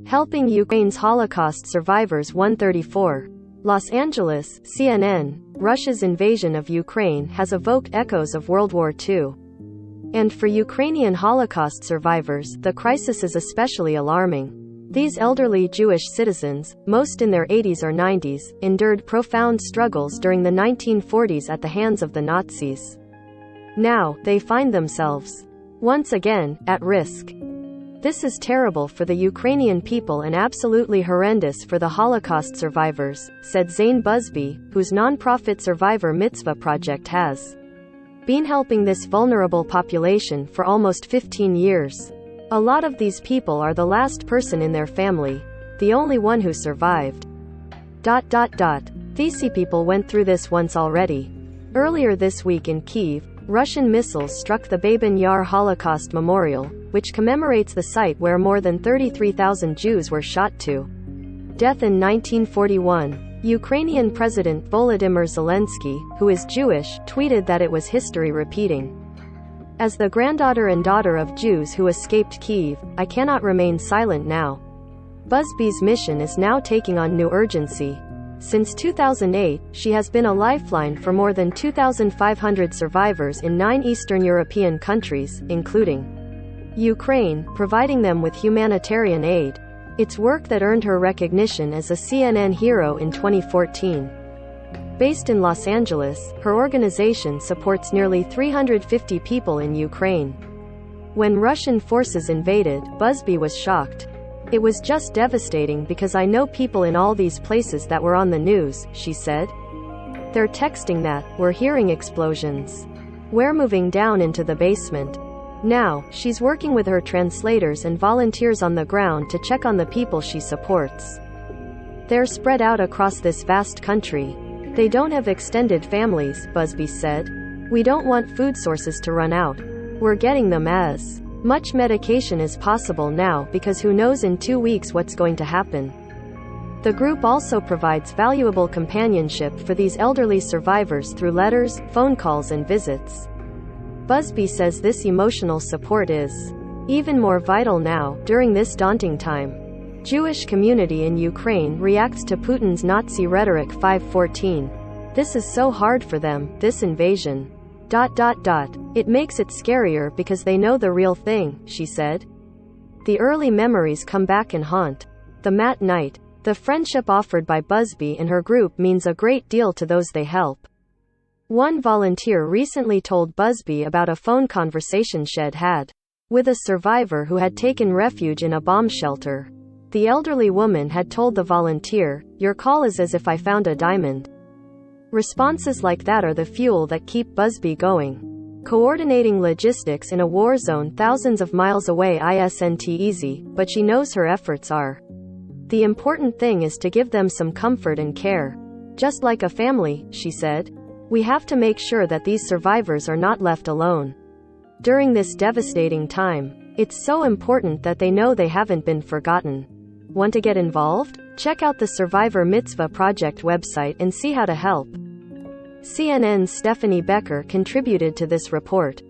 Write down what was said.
Helping Ukraine's Holocaust survivors 134. Los Angeles, CNN. Russia's invasion of Ukraine has evoked echoes of World War II. And for Ukrainian Holocaust survivors, the crisis is especially alarming. These elderly Jewish citizens, most in their 80s or 90s, endured profound struggles during the 1940s at the hands of the Nazis. Now, they find themselves, once again, at risk. This is terrible for the Ukrainian people and absolutely horrendous for the Holocaust survivors, said Zane Busby, whose nonprofit Survivor Mitzvah project has been helping this vulnerable population for almost 15 years. A lot of these people are the last person in their family, the only one who survived. These people went through this once already. Earlier this week in Kyiv, Russian missiles struck the Babyn Yar Holocaust Memorial, which commemorates the site where more than 33,000 Jews were shot to death in 1941. Ukrainian President Volodymyr Zelensky, who is Jewish, tweeted that it was history repeating. As the granddaughter and daughter of Jews who escaped Kyiv, I cannot remain silent now. Busby's mission is now taking on new urgency. Since 2008, she has been a lifeline for more than 2,500 survivors in 9 Eastern European countries, including Ukraine, providing them with humanitarian aid. It's work that earned her recognition as a CNN hero in 2014. Based in Los Angeles, her organization supports nearly 350 people in Ukraine. When Russian forces invaded, Busby was shocked. It was just devastating because I know people in all these places that were on the news, she said. They're texting that, we're hearing explosions. We're moving down into the basement. Now, she's working with her translators and volunteers on the ground to check on the people she supports. They're spread out across this vast country. They don't have extended families, Busby said. We don't want food sources to run out. We're getting them as much medication as possible now because who knows in 2 weeks what's going to happen. The group also provides valuable companionship for these elderly survivors through letters, phone calls and visits. Busby says this emotional support is even more vital now, during this daunting time. Jewish community in Ukraine reacts to Putin's Nazi rhetoric 514. This is so hard for them, this invasion. It makes it scarier because they know the real thing, she said. The early memories come back and haunt the mat night. The friendship offered by Busby and her group means a great deal to those they help. One volunteer recently told Busby about a phone conversation she'd had with a survivor who had taken refuge in a bomb shelter. The elderly woman had told the volunteer, "Your call is as if I found a diamond." Responses like that are the fuel that keep Busby going. Coordinating logistics in a war zone thousands of miles away isn't easy, but she knows her efforts are. The important thing is to give them some comfort and care. Just like a family, she said. We have to make sure that these survivors are not left alone. During this devastating time, it's so important that they know they haven't been forgotten. Want to get involved? Check out the Survivor Mitzvah Project website and see how to help. CNN's Stephanie Becker contributed to this report.